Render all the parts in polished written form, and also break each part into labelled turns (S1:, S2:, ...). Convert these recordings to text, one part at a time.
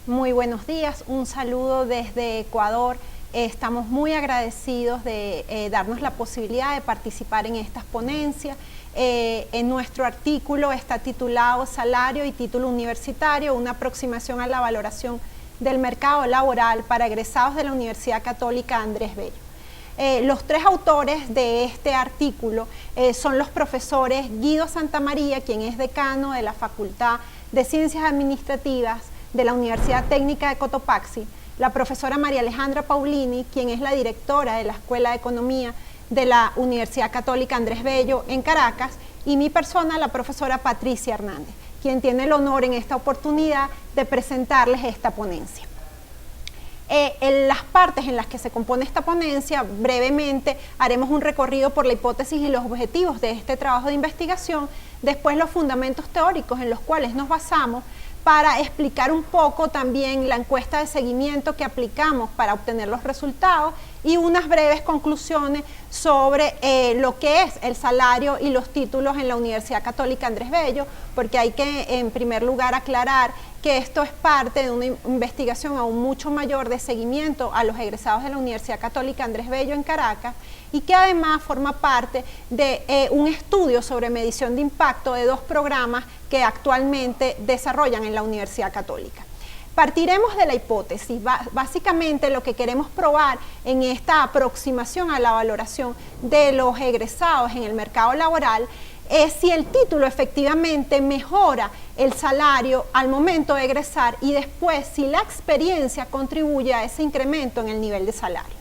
S1: Muy buenos días, un saludo desde Ecuador. Estamos muy agradecidos de darnos la posibilidad de participar en estas ponencias. En nuestro artículo está titulado Salario y título universitario, una aproximación a la valoración del mercado laboral para egresados de la Universidad Católica Andrés Bello. Los tres autores de este artículo son los profesores Guido Santamaría, quien es decano de la Facultad de Ciencias Administrativas de la Universidad Técnica de Cotopaxi, la profesora María Alejandra Paulini, quien es la directora de la Escuela de Economía de la Universidad Católica Andrés Bello en Caracas, y mi persona, la profesora Patricia Hernández, quien tiene el honor en esta oportunidad de presentarles esta ponencia. En las partes en las que se compone esta ponencia, brevemente haremos un recorrido por la hipótesis y los objetivos de este trabajo de investigación, después los fundamentos teóricos en los cuales nos basamos, para explicar un poco también la encuesta de seguimiento que aplicamos para obtener los resultados y unas breves conclusiones sobre lo que es el salario y los títulos en la Universidad Católica Andrés Bello, porque hay que en primer lugar aclarar que esto es parte de una investigación aún mucho mayor de seguimiento a los egresados de la Universidad Católica Andrés Bello en Caracas y que además forma parte de un estudio sobre medición de impacto de dos programas que actualmente desarrollan en la Universidad Católica. Partiremos de la hipótesis. Básicamente lo que queremos probar en esta aproximación a la valoración de los egresados en el mercado laboral es si el título efectivamente mejora el salario al momento de egresar y después si la experiencia contribuye a ese incremento en el nivel de salario.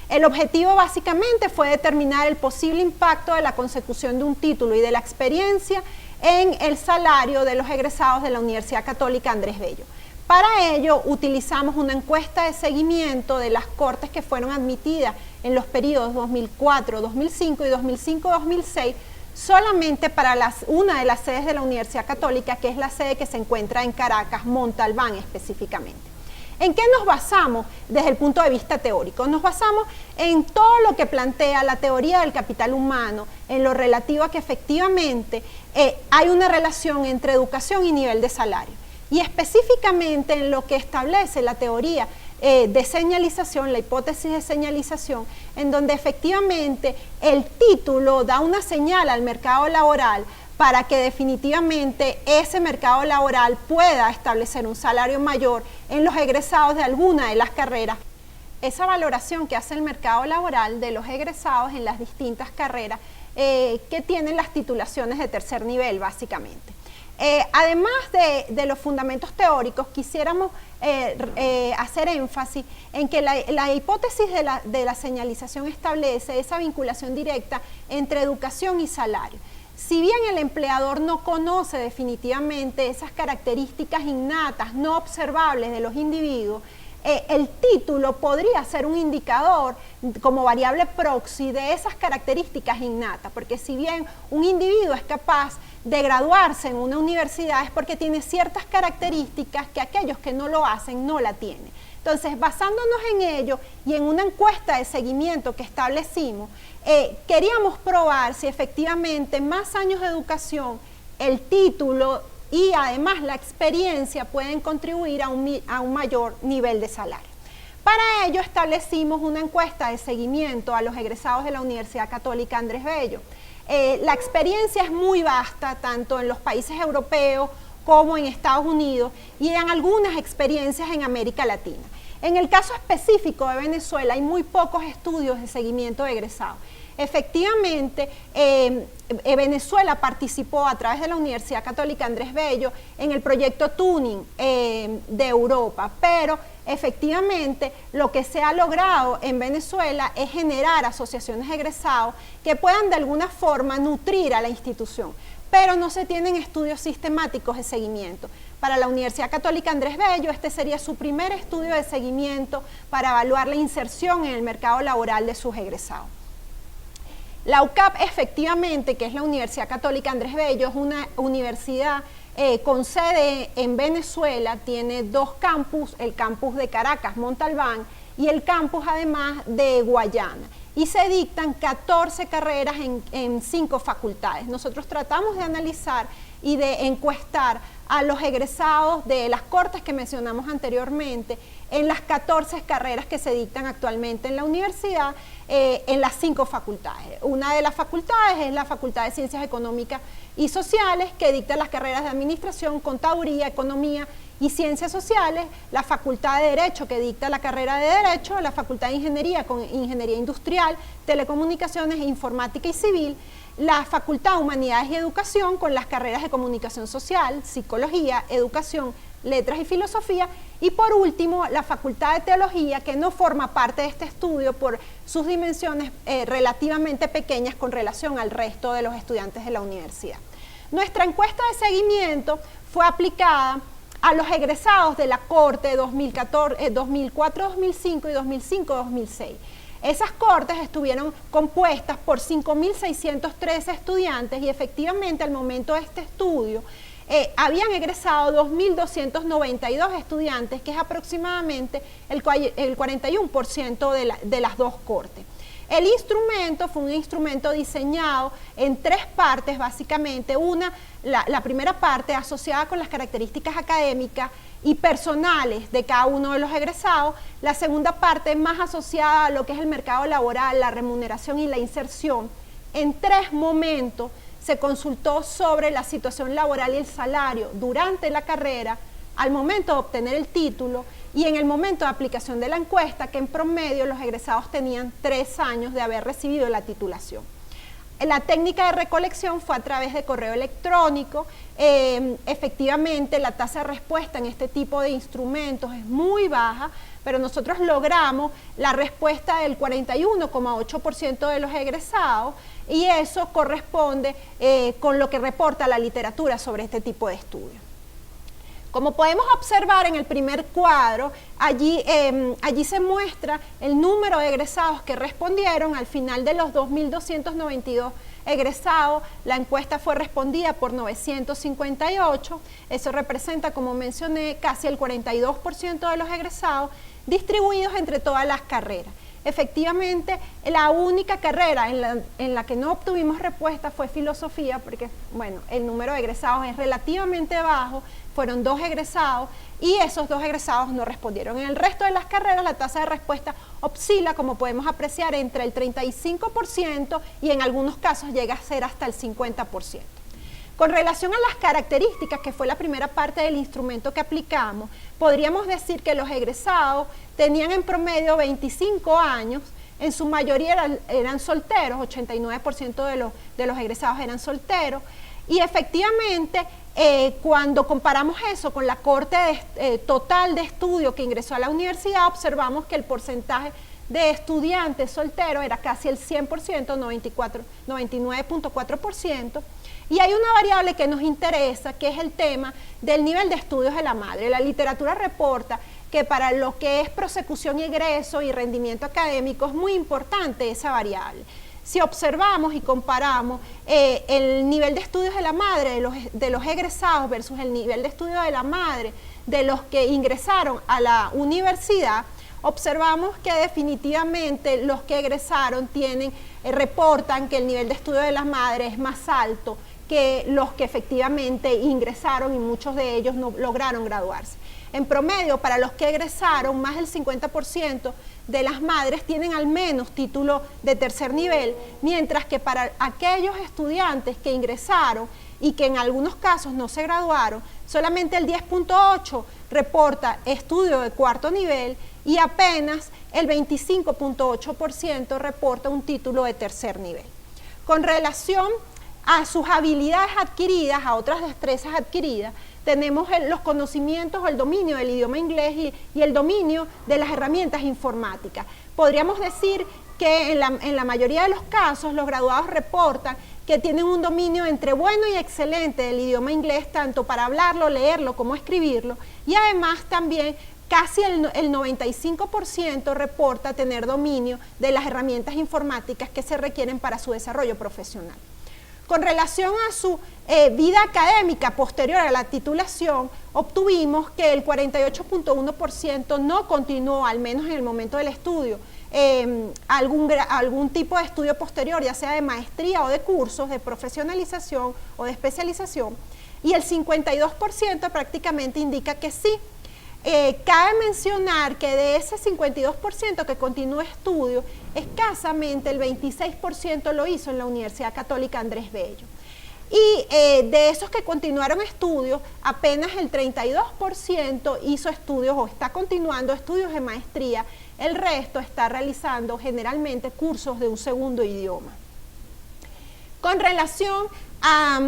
S1: El objetivo básicamente fue determinar el posible impacto de la consecución de un título y de la experiencia en el salario de los egresados de la Universidad Católica Andrés Bello. Para ello utilizamos una encuesta de seguimiento de las cortes que fueron admitidas en los periodos 2004, 2005 y 2005-2006 solamente para una de las sedes de la Universidad Católica, que es la sede que se encuentra en Caracas, Montalbán específicamente. ¿En qué nos basamos desde el punto de vista teórico? Nos basamos en todo lo que plantea la teoría del capital humano, en lo relativo a que efectivamente hay una relación entre educación y nivel de salario. Y específicamente en lo que establece la teoría de señalización, la hipótesis de señalización, en donde efectivamente el título da una señal al mercado laboral para que definitivamente ese mercado laboral pueda establecer un salario mayor en los egresados de alguna de las carreras. Esa valoración que hace el mercado laboral de los egresados en las distintas carreras que tienen las titulaciones de tercer nivel, básicamente. Además de los fundamentos teóricos, quisiéramos hacer énfasis en que la hipótesis de la señalización establece esa vinculación directa entre educación y salario. Si bien el empleador no conoce definitivamente esas características innatas, no observables de los individuos, el título podría ser un indicador como variable proxy de esas características innatas, porque si bien un individuo es capaz de graduarse en una universidad es porque tiene ciertas características que aquellos que no lo hacen no la tienen. Entonces, basándonos en ello y en una encuesta de seguimiento que establecimos, queríamos probar si efectivamente más años de educación, el título y además la experiencia pueden contribuir a un mayor nivel de salario. Para ello establecimos una encuesta de seguimiento a los egresados de la Universidad Católica Andrés Bello. La experiencia es muy vasta, tanto en los países europeos como en Estados Unidos y en algunas experiencias en América Latina. En el caso específico de Venezuela hay muy pocos estudios de seguimiento de egresados. Efectivamente, Venezuela participó a través de la Universidad Católica Andrés Bello en el proyecto Tuning de Europa, pero efectivamente lo que se ha logrado en Venezuela es generar asociaciones de egresados que puedan de alguna forma nutrir a la institución, pero no se tienen estudios sistemáticos de seguimiento. Para la Universidad Católica Andrés Bello, este sería su primer estudio de seguimiento para evaluar la inserción en el mercado laboral de sus egresados. La UCAP, efectivamente, que es la Universidad Católica Andrés Bello, es una universidad con sede en Venezuela, tiene dos campus, el campus de Caracas, Montalbán, y el campus además de Guayana. y se dictan 14 carreras en 5 facultades. Nosotros tratamos de analizar y de encuestar a los egresados de las cortes que mencionamos anteriormente en las 14 carreras que se dictan actualmente en la universidad, en las 5 facultades. Una de las facultades es la Facultad de Ciencias Económicas y Sociales, que dicta las carreras de Administración, Contaduría, Economía y Ciencias Sociales, la Facultad de Derecho, que dicta la carrera de Derecho, la Facultad de Ingeniería con Ingeniería Industrial, Telecomunicaciones, Informática y Civil, la Facultad de Humanidades y Educación con las carreras de Comunicación Social, Psicología, Educación, Letras y Filosofía, y por último la Facultad de Teología, que no forma parte de este estudio por sus dimensiones relativamente pequeñas con relación al resto de los estudiantes de la universidad. Nuestra encuesta de seguimiento fue aplicada a los egresados de la Corte 2004-2005 y 2005-2006. Esas cortes estuvieron compuestas por 5.613 estudiantes y efectivamente al momento de este estudio habían egresado 2.292 estudiantes, que es aproximadamente el 41% de las dos cortes. El instrumento fue un instrumento diseñado en 3 partes, básicamente. La primera parte asociada con las características académicas y personales de cada uno de los egresados. La segunda parte más asociada a lo que es el mercado laboral, la remuneración y la inserción. En 3 momentos se consultó sobre la situación laboral y el salario durante la carrera, al momento de obtener el título y en el momento de aplicación de la encuesta, que en promedio los egresados tenían 3 años de haber recibido la titulación. La técnica de recolección fue a través de correo electrónico. Efectivamente la tasa de respuesta en este tipo de instrumentos es muy baja, pero nosotros logramos la respuesta del 41,8% de los egresados y eso corresponde con lo que reporta la literatura sobre este tipo de estudios. Como podemos observar en el primer cuadro, allí se muestra el número de egresados que respondieron. Al final de los 2.292 egresados, la encuesta fue respondida por 958, eso representa, como mencioné, casi el 42% de los egresados, distribuidos entre todas las carreras. Efectivamente, la única carrera en la que no obtuvimos respuesta fue filosofía, porque bueno, el número de egresados es relativamente bajo, fueron 2 egresados y esos 2 egresados no respondieron. En el resto de las carreras la tasa de respuesta oscila, como podemos apreciar, entre el 35% y en algunos casos llega a ser hasta el 50%. Con relación a las características, que fue la primera parte del instrumento que aplicamos, podríamos decir que los egresados tenían en promedio 25 años, en su mayoría eran solteros, 89% de los egresados eran solteros, y efectivamente cuando comparamos eso con la corte total de estudio que ingresó a la universidad, observamos que el porcentaje de estudiantes solteros era casi el 100%, 99.4%, y hay una variable que nos interesa, que es el tema del nivel de estudios de la madre. La literatura reporta que para lo que es prosecución y egreso y rendimiento académico es muy importante esa variable. Si observamos y comparamos el nivel de estudios de la madre de los egresados versus el nivel de estudios de la madre de los que ingresaron a la universidad, observamos que definitivamente los que egresaron reportan que el nivel de estudio de las madres es más alto que los que efectivamente ingresaron y muchos de ellos no lograron graduarse. En promedio, para los que egresaron, más del 50% de las madres tienen al menos título de tercer nivel, mientras que para aquellos estudiantes que ingresaron y que en algunos casos no se graduaron, solamente el 10.8% reporta estudio de cuarto nivel y apenas el 25.8% reporta un título de tercer nivel. Con relación a sus habilidades adquiridas, a otras destrezas adquiridas, tenemos los conocimientos o el dominio del idioma inglés y el dominio de las herramientas informáticas. Podríamos decir que en la mayoría de los casos los graduados reportan que tienen un dominio entre bueno y excelente del idioma inglés, tanto para hablarlo, leerlo como escribirlo, y además también casi el 95% reporta tener dominio de las herramientas informáticas que se requieren para su desarrollo profesional. Con relación a su vida académica posterior a la titulación, obtuvimos que el 48.1% no continuó, al menos en el momento del estudio, algún tipo de estudio posterior, ya sea de maestría o de cursos de profesionalización o de especialización, y el 52% prácticamente indica que sí. Cabe mencionar que de ese 52% que continúa estudio, escasamente el 26% lo hizo en la Universidad Católica Andrés Bello. Y de esos que continuaron estudios, apenas el 32% hizo estudios o está continuando estudios de maestría. El resto está realizando generalmente cursos de un segundo idioma. Con relación a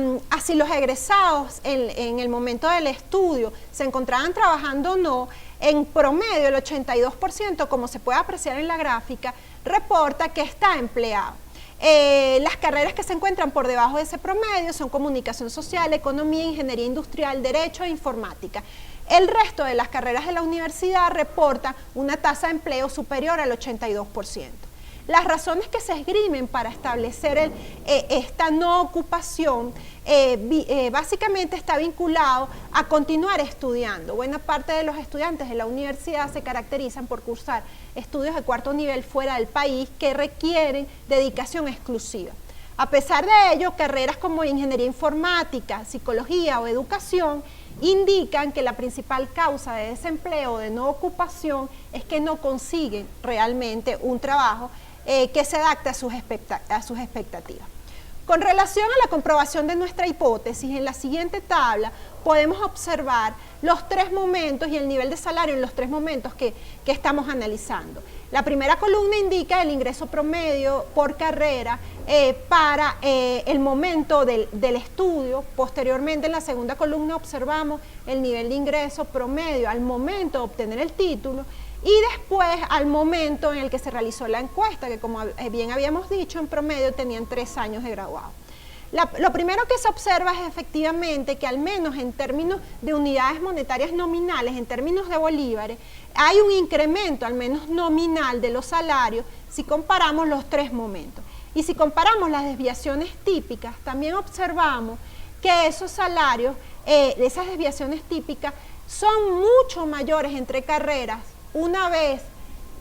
S1: si los egresados en el momento del estudio se encontraban trabajando o no, en promedio el 82%, como se puede apreciar en la gráfica, reporta que está empleado. Las carreras que se encuentran por debajo de ese promedio son comunicación social, economía, ingeniería industrial, derecho e informática. El resto de las carreras de la universidad reportan una tasa de empleo superior al 82%. Las razones que se esgrimen para establecer esta no ocupación básicamente está vinculado a continuar estudiando. Buena parte de los estudiantes de la universidad se caracterizan por cursar estudios de cuarto nivel fuera del país que requieren dedicación exclusiva. A pesar de ello, carreras como ingeniería informática, psicología o educación indican que la principal causa de desempleo o de no ocupación es que no consiguen realmente un trabajo que se adapte a sus expectativas. Con relación a la comprobación de nuestra hipótesis, en la siguiente tabla podemos observar los tres momentos y el nivel de salario en los tres momentos que estamos analizando. La primera columna indica el ingreso promedio por carrera para el momento del estudio. Posteriormente, en la segunda columna observamos el nivel de ingreso promedio al momento de obtener el título y después al momento en el que se realizó la encuesta, que como bien habíamos dicho, en promedio tenían 3 años de graduado. Lo primero que se observa es efectivamente que al menos en términos de unidades monetarias nominales, en términos de bolívares, hay un incremento al menos nominal de los salarios si comparamos los tres momentos. Y si comparamos las desviaciones típicas, también observamos que esos salarios, esas desviaciones típicas, son mucho mayores entre carreras una vez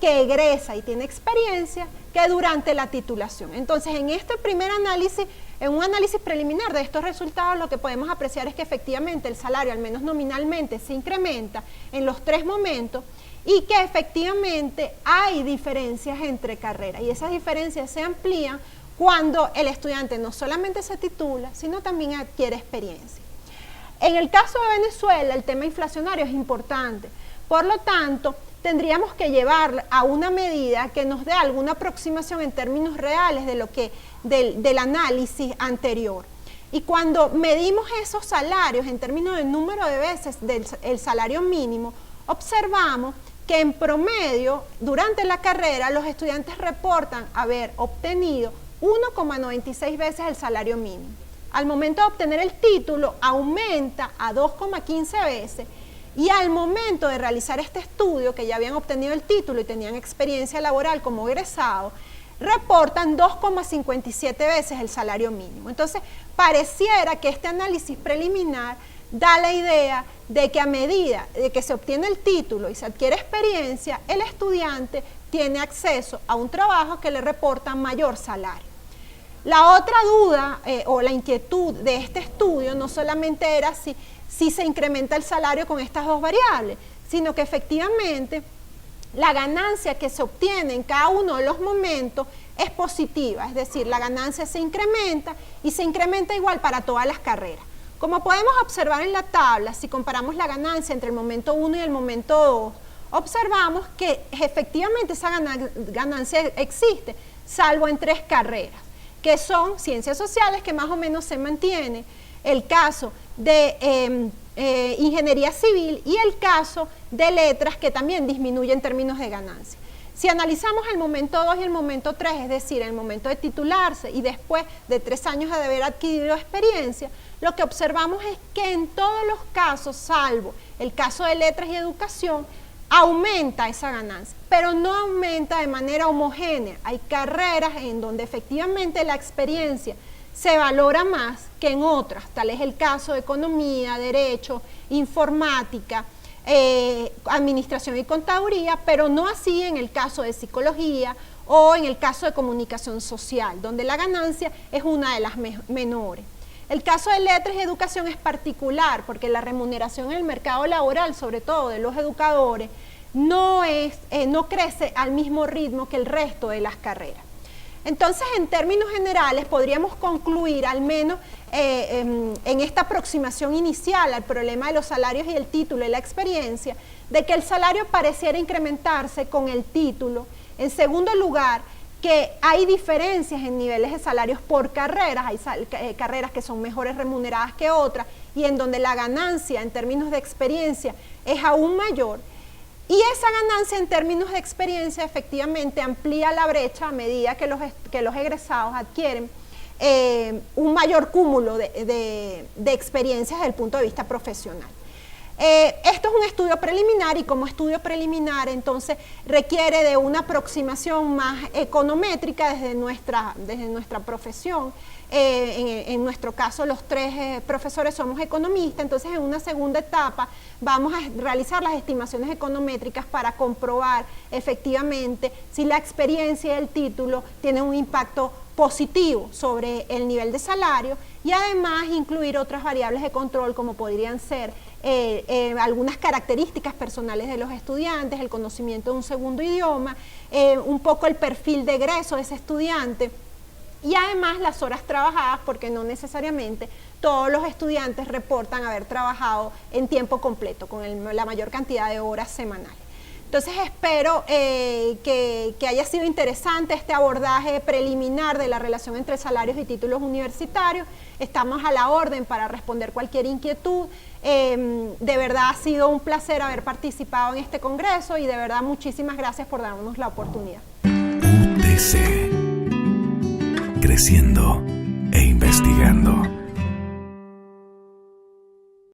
S1: que egresa y tiene experiencia que durante la titulación. Entonces, en este primer análisis, en un análisis preliminar de estos resultados, lo que podemos apreciar es que efectivamente el salario, al menos nominalmente, se incrementa en los tres momentos y que efectivamente hay diferencias entre carreras y esas diferencias se amplían cuando el estudiante no solamente se titula, sino también adquiere experiencia. En el caso de Venezuela, el tema inflacionario es importante, por lo tanto, tendríamos que llevar a una medida que nos dé alguna aproximación en términos reales de lo que, del análisis anterior. Y cuando medimos esos salarios en términos del número de veces del salario mínimo, observamos que en promedio, durante la carrera, los estudiantes reportan haber obtenido 1,96 veces el salario mínimo. Al momento de obtener el título, aumenta a 2,15 veces. Y al momento de realizar este estudio, que ya habían obtenido el título y tenían experiencia laboral como egresados, reportan 2,57 veces el salario mínimo. Entonces, pareciera que este análisis preliminar da la idea de que a medida de que se obtiene el título y se adquiere experiencia, el estudiante tiene acceso a un trabajo que le reporta mayor salario. La otra duda o la inquietud de este estudio no solamente era si se incrementa el salario con estas dos variables, sino que efectivamente la ganancia que se obtiene en cada uno de los momentos es positiva, es decir, la ganancia se incrementa y se incrementa igual para todas las carreras. Como podemos observar en la tabla, si comparamos la ganancia entre el momento 1 y el momento 2, observamos que efectivamente esa ganancia existe, salvo en 3 carreras, que son ciencias sociales, que más o menos se mantiene, el caso de ingeniería civil y el caso de letras, que también disminuye en términos de ganancia. Si analizamos el momento 2 y el momento 3, es decir, el momento de titularse y después de 3 años de haber adquirido experiencia, lo que observamos es que en todos los casos, salvo el caso de letras y educación, aumenta esa ganancia, pero no aumenta de manera homogénea. Hay carreras en donde efectivamente la experiencia se valora más que en otras, tal es el caso de economía, derecho, informática, administración y contaduría, pero no así en el caso de psicología o en el caso de comunicación social, donde la ganancia es una de las menores. El caso de letras y educación es particular porque la remuneración en el mercado laboral, sobre todo de los educadores, no crece al mismo ritmo que el resto de las carreras. Entonces, en términos generales, podríamos concluir, al menos en esta aproximación inicial al problema de los salarios y el título y la experiencia, de que el salario pareciera incrementarse con el título. En segundo lugar, que hay diferencias en niveles de salarios por carreras, hay carreras que son mejores remuneradas que otras y en donde la ganancia en términos de experiencia es aún mayor. Y esa ganancia en términos de experiencia efectivamente amplía la brecha a medida que los egresados adquieren un mayor cúmulo de experiencias desde el punto de vista profesional. Esto es un estudio preliminar y como estudio preliminar entonces requiere de una aproximación más econométrica desde nuestra profesión. En nuestro caso los tres profesores somos economistas, entonces en una segunda etapa vamos a realizar las estimaciones econométricas para comprobar efectivamente si la experiencia y el título tienen un impacto positivo sobre el nivel de salario y además incluir otras variables de control como podrían ser algunas características personales de los estudiantes, el conocimiento de un segundo idioma, un poco el perfil de egreso de ese estudiante y además las horas trabajadas, porque no necesariamente todos los estudiantes reportan haber trabajado en tiempo completo, con la mayor cantidad de horas semanales. Entonces espero que haya sido interesante este abordaje preliminar de la relación entre salarios y títulos universitarios. Estamos a la orden para responder cualquier inquietud. De verdad ha sido un placer haber participado en este congreso y de verdad muchísimas gracias por darnos la oportunidad.
S2: UTC, creciendo e investigando.